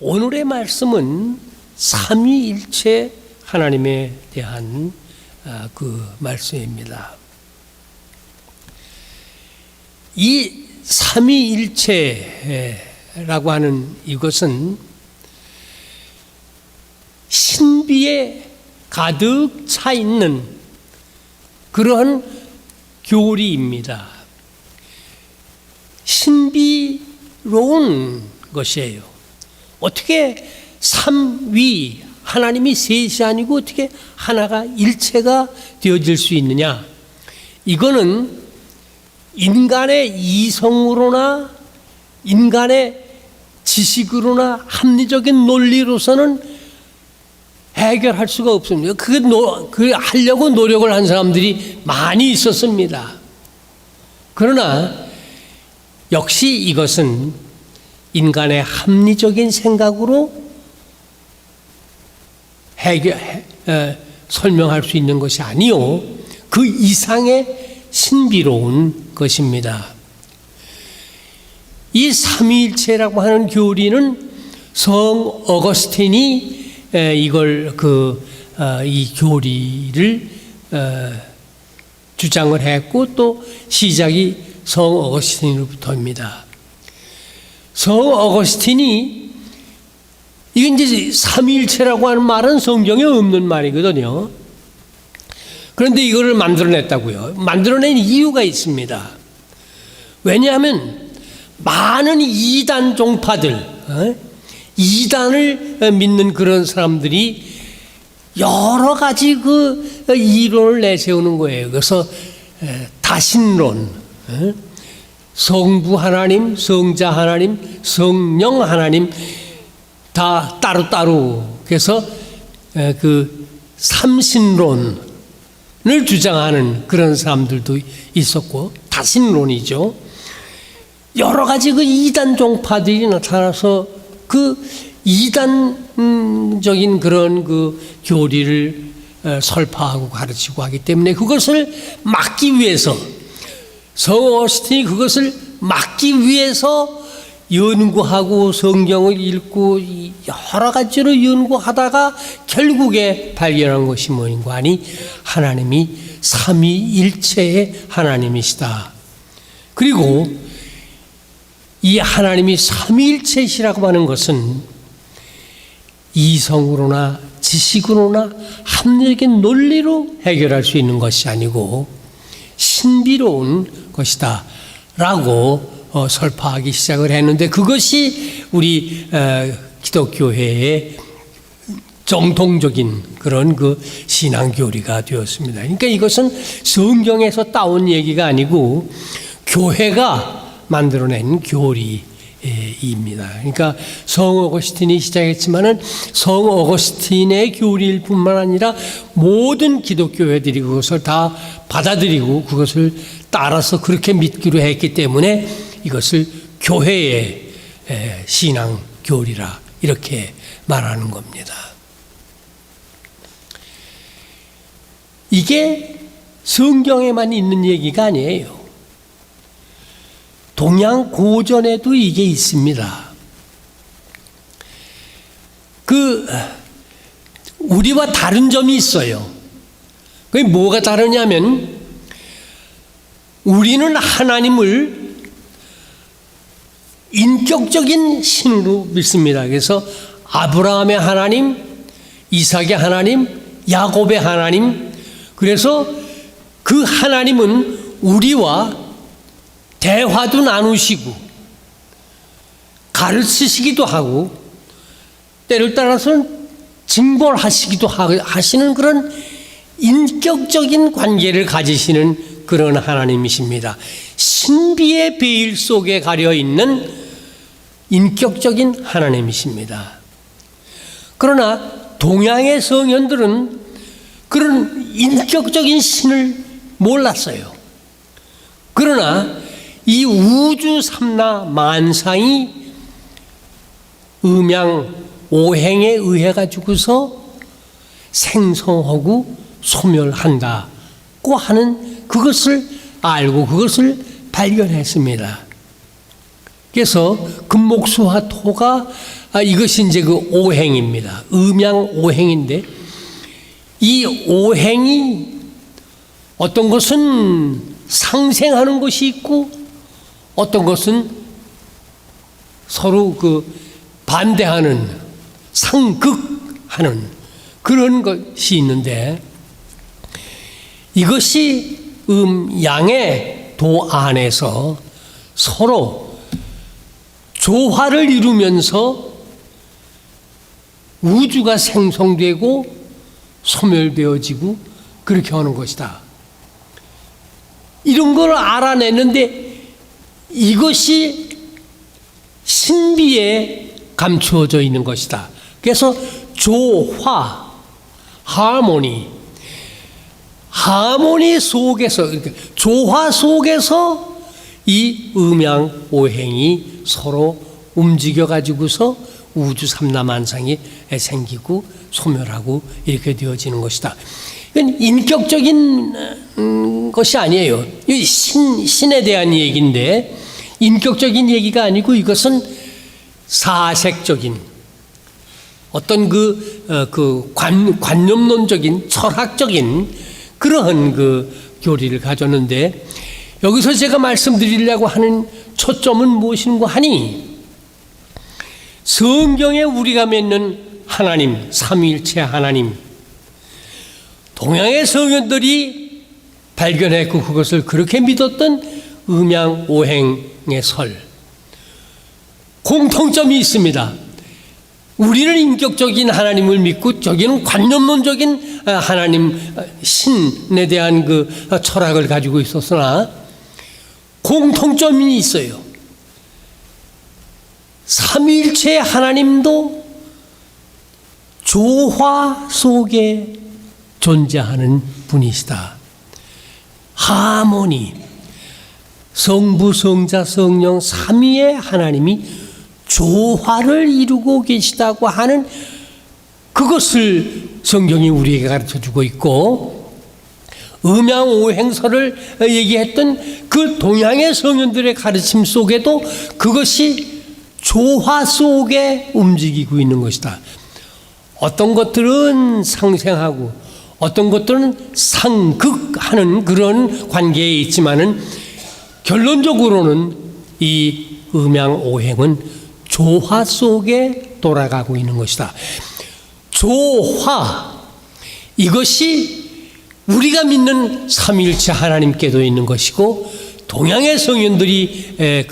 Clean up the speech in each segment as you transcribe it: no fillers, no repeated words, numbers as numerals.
오늘의 말씀은 삼위일체 하나님에 대한 그 말씀입니다. 이 삼위일체라고 하는 이것은 신비에 가득 차 있는 그러한 교리입니다. 신비로운 것이에요. 어떻게 삼위, 하나님이 셋이 아니고 어떻게 하나가 일체가 되어질 수 있느냐? 이거는 인간의 이성으로나 인간의 지식으로나 합리적인 논리로서는 해결할 수가 없습니다. 그게 하려고 노력을 한 사람들이 많이 있었습니다. 그러나 역시 이것은 인간의 합리적인 생각으로 설명할 수 있는 것이 아니요, 그 이상의 신비로운 것입니다. 이 삼위일체라고 하는 교리는 성 어거스틴이 이걸 이 교리를 주장을 했고, 또 시작이 성 어거스틴으로부터입니다. 성 어거스틴이 이게 이제 삼위일체라고 하는 말은 성경에 없는 말이거든요. 그런데 이거를 만들어냈다고요. 만들어낸 이유가 있습니다. 왜냐하면 많은 이단 종파들, 이단을 믿는 그런 사람들이 여러 가지 그 이론을 내세우는 거예요. 그래서 다신론, 성부 하나님, 성자 하나님, 성령 하나님 다 따로따로, 그래서 그 삼신론을 주장하는 그런 사람들도 있었고, 다신론이죠. 여러 가지 그 이단 종파들이 나타나서 그 이단적인 그런 그 교리를 설파하고 가르치고 하기 때문에 그것을 막기 위해서, 성 어거스틴이 그것을 막기 위해서 연구하고 성경을 읽고 여러 가지로 연구하다가 결국에 발견한 것이 뭐인가 하니 하나님이 삼위일체의 하나님이시다. 그리고 이 하나님이 삼위일체시라고 하는 것은 이성으로나 지식으로나 합리적인 논리로 해결할 수 있는 것이 아니고 신비로운 것이다 라고 설파하기 시작을 했는데, 그것이 우리 기독교회의 정통적인 그런 그 신앙교리가 되었습니다. 그러니까 이것은 성경에서 따온 얘기가 아니고 교회가 만들어낸 교리입니다. 그러니까 성 어거스틴이 시작했지만은 성 어거스틴의 교리일 뿐만 아니라 모든 기독교회들이 그것을 다 받아들이고 그것을 따라서 그렇게 믿기로 했기 때문에 이것을 교회의 신앙 교리라 이렇게 말하는 겁니다. 이게 성경에만 있는 얘기가 아니에요. 동양 고전에도 이게 있습니다. 우리와 다른 점이 있어요. 그게 뭐가 다르냐면, 우리는 하나님을 인격적인 신으로 믿습니다. 그래서 아브라함의 하나님, 이삭의 하나님, 야곱의 하나님, 그래서 그 하나님은 우리와 대화도 나누시고 가르치시기도 하고 때를 따라서는 징벌하시기도 하시는 그런 인격적인 관계를 가지시는 그런 하나님이십니다. 신비의 베일 속에 가려 있는 인격적인 하나님이십니다. 그러나 동양의 성현들은 그런 인격적인 신을 몰랐어요. 그러나 이 우주 삼라 만상이 음양 오행에 의해 가지고서 생성하고 소멸한다고 하는 그것을 알고 그것을 발견했습니다. 그래서 금목수와 토가 이것이 이제 그 오행입니다. 음양 오행인데, 이 오행이 어떤 것은 상생하는 것이 있고 어떤 것은 서로 그 반대하는, 상극하는 그런 것이 있는데, 이것이 양의 도 안에서 서로 조화를 이루면서 우주가 생성되고 소멸되어지고 그렇게 하는 것이다. 이런 걸 알아냈는데 이것이 신비에 감추어져 있는 것이다. 그래서 조화, 하모니 속에서, 조화 속에서 이 음양 오행이 서로 움직여 가지고서 우주 삼라만상이 생기고 소멸하고 이렇게 되어지는 것이다. 이건 인격적인 것이 아니에요. 신에 대한 얘기인데 인격적인 얘기가 아니고 이것은 사색적인 어떤 관념론적인 철학적인 그러한 그 교리를 가졌는데, 여기서 제가 말씀드리려고 하는 초점은 무엇인가 하니, 성경에 우리가 맺는 하나님, 삼위일체 하나님, 동양의 성현들이 발견했고 그것을 그렇게 믿었던 음양 오행의 설, 공통점이 있습니다. 우리는 인격적인 하나님을 믿고 저기는 관념론적인 하나님, 신에 대한 그 철학을 가지고 있었으나 공통점이 있어요. 삼위일체 하나님도 조화 속에 존재하는 분이시다. 하모니, 성부, 성자, 성령 삼위의 하나님이 조화를 이루고 계시다고 하는 그것을 성경이 우리에게 가르쳐주고 있고, 음양오행설을 얘기했던 그 동양의 성현들의 가르침 속에도 그것이 조화 속에 움직이고 있는 것이다. 어떤 것들은 상생하고 어떤 것들은 상극하는 그런 관계에 있지만은 결론적으로는 이 음양오행은 조화 속에 돌아가고 있는 것이다. 조화, 이것이 우리가 믿는 삼위일체 하나님께도 있는 것이고 동양의 성현들이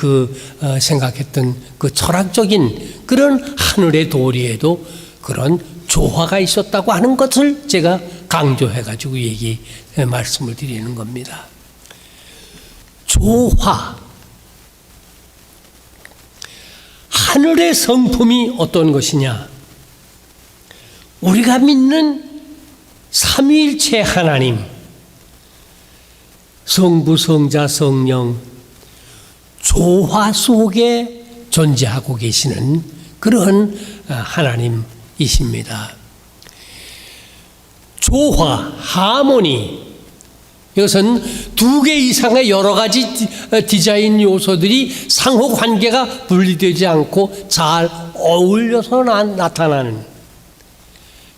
생각했던 그 철학적인 그런 하늘의 도리에도 그런 조화가 있었다고 하는 것을 제가 강조해가지고 말씀을 드리는 겁니다. 조화, 하늘의 성품이 어떤 것이냐? 우리가 믿는 삼위일체 하나님, 성부, 성자, 성령, 조화 속에 존재하고 계시는 그런 하나님이십니다. 조화, 하모니, 이것은 두 개 이상의 여러 가지 디자인 요소들이 상호 관계가 분리되지 않고 잘 어울려서 나타나는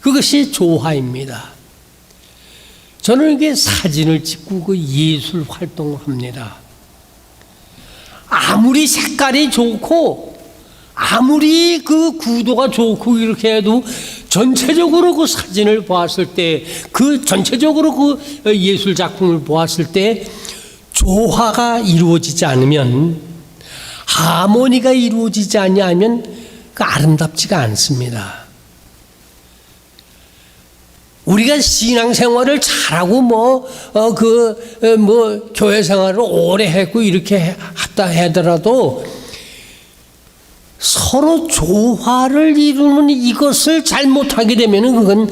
그것이 조화입니다. 저는 이게 사진을 찍고 그 예술 활동을 합니다. 아무리 색깔이 좋고 아무리 그 구도가 좋고 이렇게 해도 전체적으로 그 사진을 보았을 때, 그 전체적으로 그 예술 작품을 보았을 때 조화가 이루어지지 않으면, 하모니가 이루어지지 않으면 그 아름답지가 않습니다. 우리가 신앙생활을 잘하고 교회 생활을 오래 했고 이렇게 했다 하더라도 서로 조화를 이루는 이것을 잘못하게 되면 그건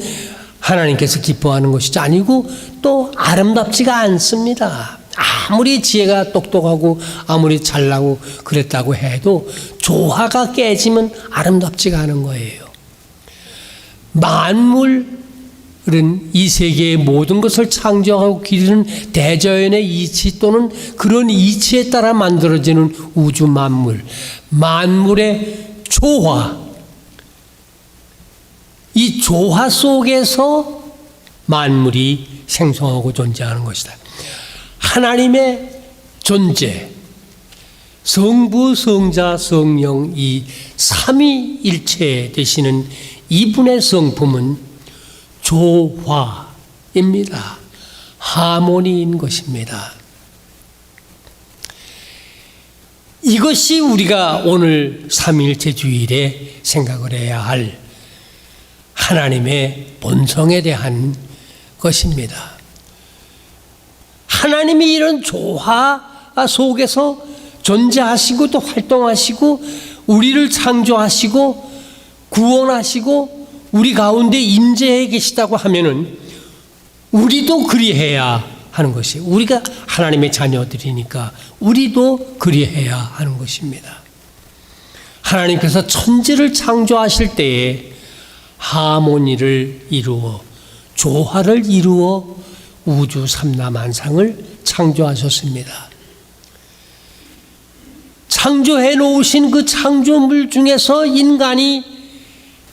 하나님께서 기뻐하는 것이 아니고 또 아름답지가 않습니다. 아무리 지혜가 똑똑하고 아무리 잘나고 그랬다고 해도 조화가 깨지면 아름답지가 않은 거예요. 만물은 이 세계의 모든 것을 창조하고 기르는 대자연의 이치 또는 그런 이치에 따라 만들어지는 우주 만물, 만물의 조화, 이 조화 속에서 만물이 생성하고 존재하는 것이다. 하나님의 존재, 성부, 성자, 성령 이 삼위일체 되시는 이분의 성품은 조화입니다. 하모니인 것입니다. 이것이 우리가 오늘 삼위일체 주일에 생각을 해야 할 하나님의 본성에 대한 것입니다. 하나님이 이런 조화 속에서 존재하시고 또 활동하시고 우리를 창조하시고 구원하시고 우리 가운데 임재해 계시다고 하면은 우리도 그리해야 하는 것이, 우리가 하나님의 자녀들이니까 우리도 그리해야 하는 것입니다. 하나님께서 천지를 창조하실 때에 하모니를 이루어 조화를 이루어 우주 삼라만상을 창조하셨습니다. 창조해 놓으신 그 창조물 중에서 인간이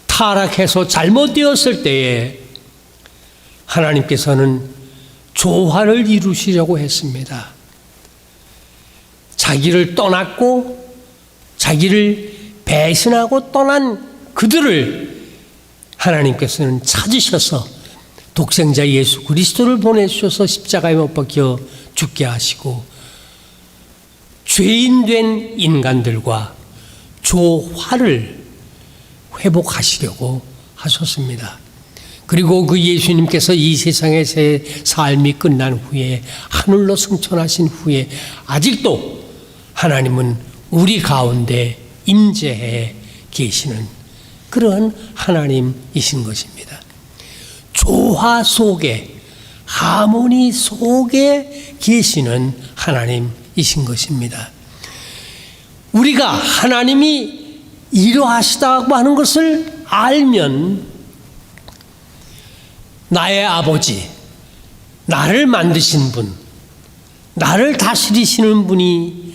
타락해서 잘못되었을 때에 하나님께서는 조화를 이루시려고 했습니다. 자기를 떠났고 자기를 배신하고 떠난 그들을 하나님께서는 찾으셔서 독생자 예수 그리스도를 보내주셔서 십자가에 못 박혀 죽게 하시고 죄인된 인간들과 조화를 회복하시려고 하셨습니다. 그리고 그 예수님께서 이 세상의 삶이 끝난 후에 하늘로 승천하신 후에 아직도 하나님은 우리 가운데 임재해 계시는 그런 하나님이신 것입니다. 조화 속에, 하모니 속에 계시는 하나님이신 것입니다. 우리가 하나님이 이러하시다고 하는 것을 알면 나의 아버지, 나를 만드신 분, 나를 다스리시는 분이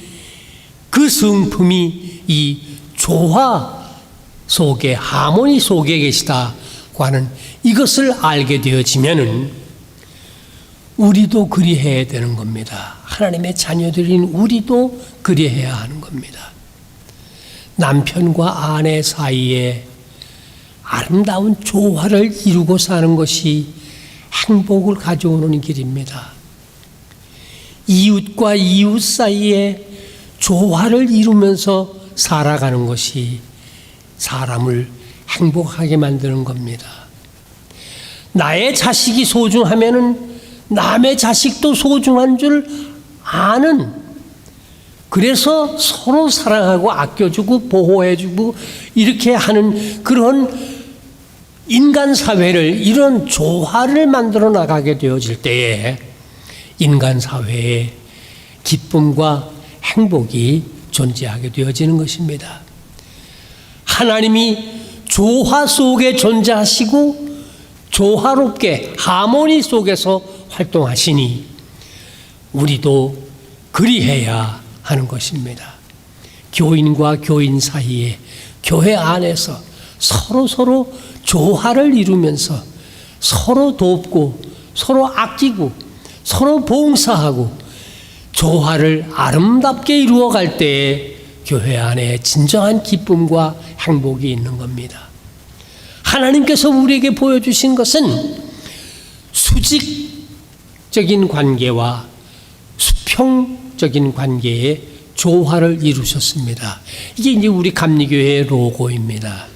그 성품이 이 조화 속에, 하모니 속에 계시다고 하는 이것을 알게 되어지면은 우리도 그리해야 되는 겁니다. 하나님의 자녀들인 우리도 그리해야 하는 겁니다. 남편과 아내 사이에 아름다운 조화를 이루고 사는 것이 행복을 가져오는 길입니다. 이웃과 이웃 사이에 조화를 이루면서 살아가는 것이 사람을 행복하게 만드는 겁니다. 나의 자식이 소중하면은 남의 자식도 소중한 줄 아는, 그래서 서로 사랑하고 아껴주고 보호해주고 이렇게 하는 그런 인간 사회를, 이런 조화를 만들어 나가게 되어질 때에 인간 사회에 기쁨과 행복이 존재하게 되어지는 것입니다. 하나님이 조화 속에 존재하시고 조화롭게 하모니 속에서 활동하시니 우리도 그리해야 하는 것입니다. 교인과 교인 사이에, 교회 안에서 서로 조화를 이루면서 서로 돕고 서로 아끼고 서로 봉사하고 조화를 아름답게 이루어갈 때에 교회 안에 진정한 기쁨과 행복이 있는 겁니다. 하나님께서 우리에게 보여주신 것은 수직적인 관계와 수평적인 관계의 조화를 이루셨습니다. 이게 이제 우리 감리교회의 로고입니다.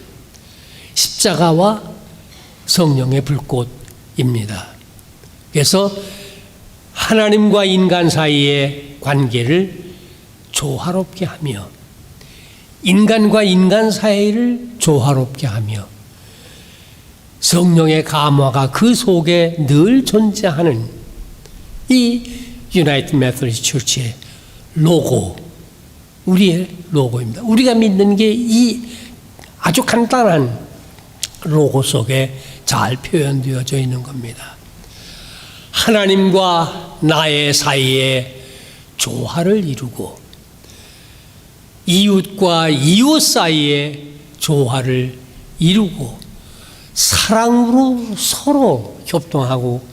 십자가와 성령의 불꽃입니다. 그래서 하나님과 인간 사이의 관계를 조화롭게 하며 인간과 인간 사이를 조화롭게 하며 성령의 감화가 그 속에 늘 존재하는 이 유나이티드 메서디스트 처치의 로고, 우리의 로고입니다. 우리가 믿는 게 이 아주 간단한 로고 속에 잘 표현되어져 있는 겁니다. 하나님과 나의 사이에 조화를 이루고 이웃과 이웃 사이에 조화를 이루고 사랑으로 서로 협동하고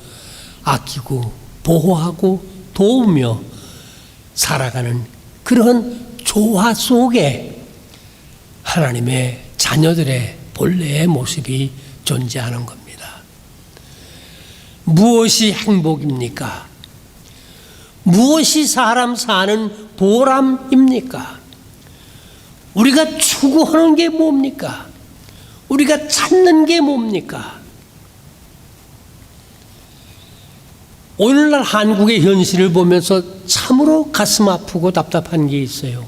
아끼고 보호하고 도우며 살아가는 그런 조화 속에 하나님의 자녀들의 본래의 모습이 존재하는 겁니다. 무엇이 행복입니까? 무엇이 사람 사는 보람입니까? 우리가 추구하는 게 뭡니까? 우리가 찾는 게 뭡니까? 오늘날 한국의 현실을 보면서 참으로 가슴 아프고 답답한 게 있어요.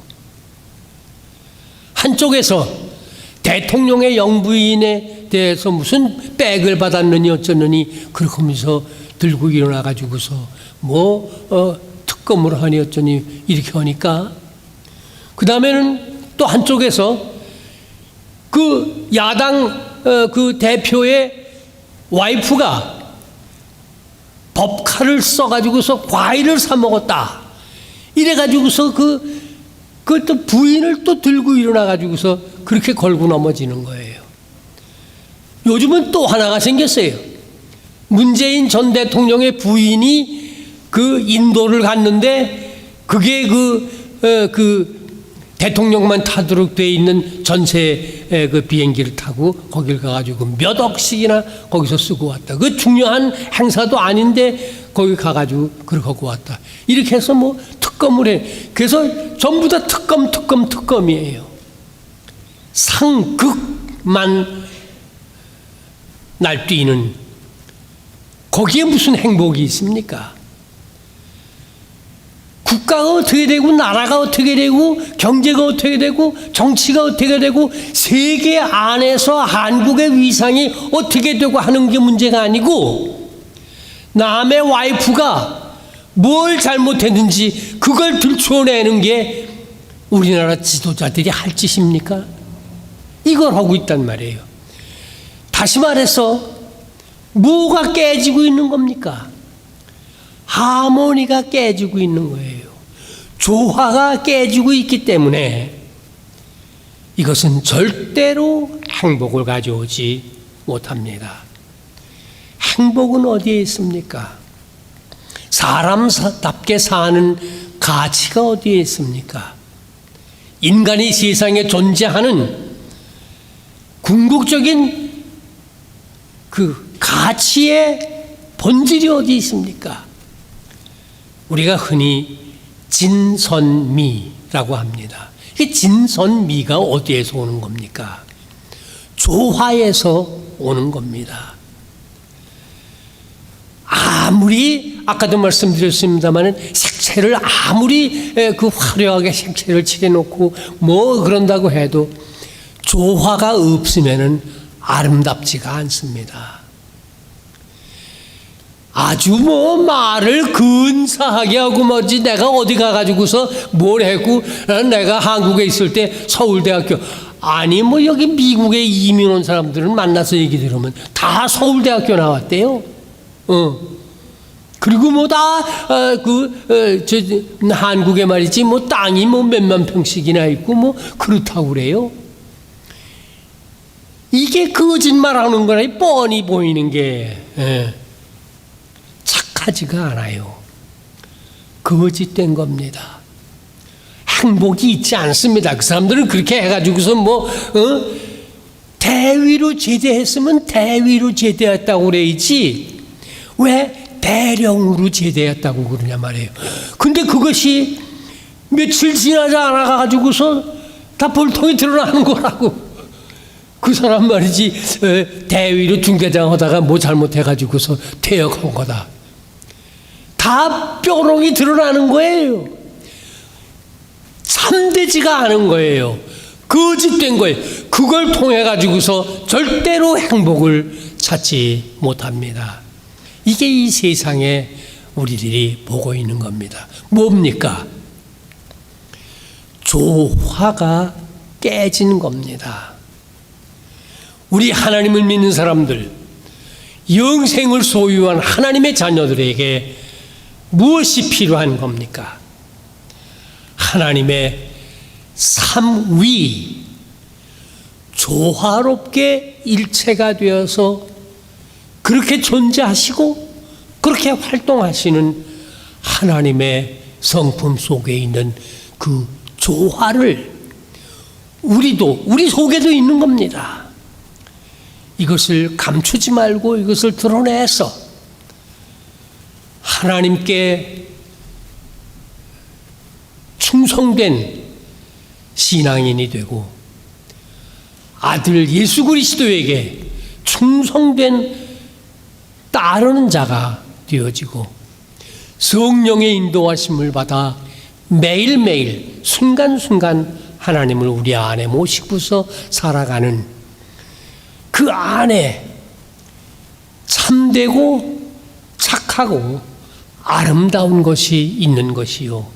한쪽에서 대통령의 영부인에 대해서 무슨 백을 받았느니 어쩌느니 그렇게 하면서 들고 일어나 가지고서 특검을 하니 어쩌니 이렇게 하니까, 그 다음에는 또 한쪽에서 그 야당 그 대표의 와이프가 법칼을 써가지고서 과일을 사 먹었다 이래가지고서 또 부인을 또 들고 일어나가지고서 그렇게 걸고 넘어지는 거예요. 요즘은 또 하나가 생겼어요. 문재인 전 대통령의 부인이 그 인도를 갔는데 그게 그 대통령만 타도록 돼 있는 전세 그 비행기를 타고 거길 가가지고 몇 억씩이나 거기서 쓰고 왔다. 그 중요한 행사도 아닌데 거기 가가지고 그렇게 하고 왔다. 이렇게 해서 특검을 해. 그래서 전부 다 특검이에요. 상극만 날뛰는, 거기에 무슨 행복이 있습니까? 국가가 어떻게 되고 나라가 어떻게 되고 경제가 어떻게 되고 정치가 어떻게 되고 세계 안에서 한국의 위상이 어떻게 되고 하는 게 문제가 아니고, 남의 와이프가 뭘 잘못했는지 그걸 들춰내는 게 우리나라 지도자들이 할 짓입니까? 이걸 하고 있단 말이에요. 다시 말해서 뭐가 깨지고 있는 겁니까? 하모니가 깨지고 있는 거예요. 조화가 깨지고 있기 때문에 이것은 절대로 행복을 가져오지 못합니다. 행복은 어디에 있습니까? 사람답게 사는 가치가 어디에 있습니까? 인간이 세상에 존재하는 궁극적인 그 가치의 본질이 어디 있습니까? 우리가 흔히 진선미라고 합니다. 이 진선미가 어디에서 오는 겁니까? 조화에서 오는 겁니다. 아무리 아까도 말씀드렸습니다마는 색채를 아무리 그 화려하게 색채를 칠해놓고 그런다고 해도 조화가 없으면은 아름답지가 않습니다. 아주 말을 근사하게 하고 내가 어디 가가지고서 뭘 했고, 내가 한국에 있을 때 서울대학교, 아니 여기 미국에 이민 온 사람들은 만나서 얘기 들으면 다 서울대학교 나왔대요. 그리고 한국에 말이지 땅이 몇만 평씩이나 있고 그렇다고 그래요. 이게 거짓말 하는 거라 뻔히 보이는 게 착하지가 않아요. 거짓된 겁니다. 행복이 있지 않습니다. 그 사람들은 그렇게 해가지고서 대위로 제대했으면 대위로 제대했다고 그래야지 왜 대령으로 제대했다고 그러냐 말이에요. 근데 그것이 며칠 지나지 않아가지고서 다 볼통이 드러나는 거라고. 그 사람 말이지 대위로 중대장 하다가 잘못해가지고서 퇴역한 거다. 다 뾰롱이 드러나는 거예요. 참되지가 않은 거예요. 거짓된 거예요. 그걸 통해 가지고서 절대로 행복을 찾지 못합니다. 이게 이 세상에 우리들이 보고 있는 겁니다. 뭡니까? 조화가 깨진 겁니다. 우리 하나님을 믿는 사람들, 영생을 소유한 하나님의 자녀들에게 무엇이 필요한 겁니까? 하나님의 삼위, 조화롭게 일체가 되어서 그렇게 존재하시고 그렇게 활동하시는 하나님의 성품 속에 있는 그 조화를 우리 속에도 있는 겁니다. 이것을 감추지 말고 이것을 드러내서 하나님께 충성된 신앙인이 되고 아들 예수 그리스도에게 충성된 따르는 자가 되어지고 성령의 인도하심을 받아 매일매일 순간순간 하나님을 우리 안에 모시고서 살아가는 그 안에 참되고 착하고 아름다운 것이 있는 것이요.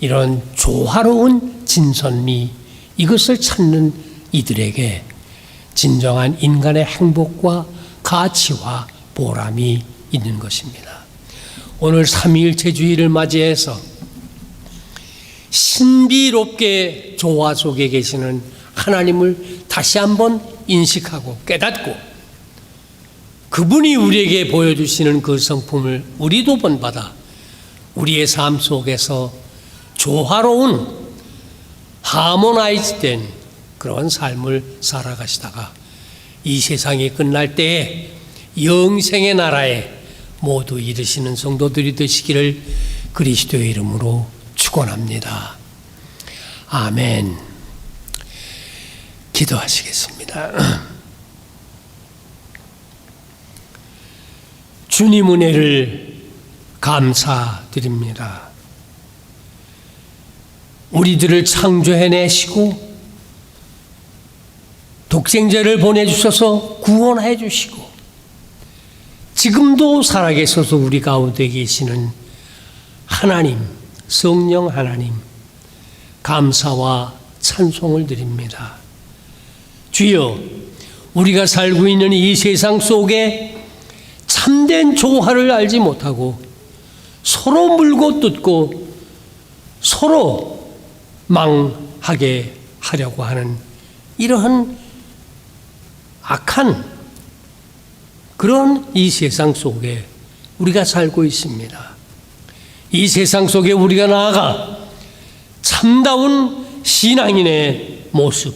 이런 조화로운 진선미, 이것을 찾는 이들에게 진정한 인간의 행복과 가치와 보람이 있는 것입니다. 오늘 삼위일체 주일을 맞이해서 신비롭게 조화 속에 계시는 하나님을 다시 한번 인식하고 깨닫고 그분이 우리에게 보여주시는 그 성품을 우리도 본받아 우리의 삶 속에서 조화로운 하모나이즈된 그런 삶을 살아가시다가 이 세상이 끝날 때에 영생의 나라에 모두 이르시는 성도들이 되시기를 그리스도의 이름으로 축원합니다. 아멘. 기도하시겠습니다. 주님 은혜를 감사드립니다. 우리들을 창조해내시고 독생자를 보내주셔서 구원해 주시고 지금도 살아계셔서 우리 가운데 계시는 하나님, 성령 하나님, 감사와 찬송을 드립니다. 주여, 우리가 살고 있는 이 세상 속에 참된 조화를 알지 못하고 서로 물고 뜯고 서로 망하게 하려고 하는 이러한 악한 그런 이 세상 속에 우리가 살고 있습니다. 이 세상 속에 우리가 나아가 참다운 신앙인의 모습,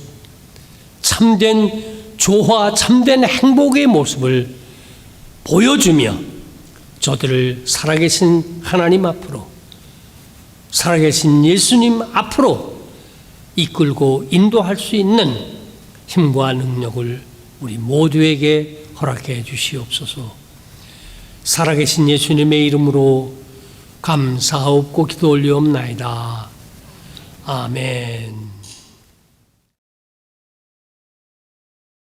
참된 조화, 참된 행복의 모습을 보여주며 저들을 살아계신 하나님 앞으로, 살아계신 예수님 앞으로 이끌고 인도할 수 있는 힘과 능력을 우리 모두에게 허락해 주시옵소서. 살아계신 예수님의 이름으로 감사하옵고 기도 올리옵나이다. 아멘.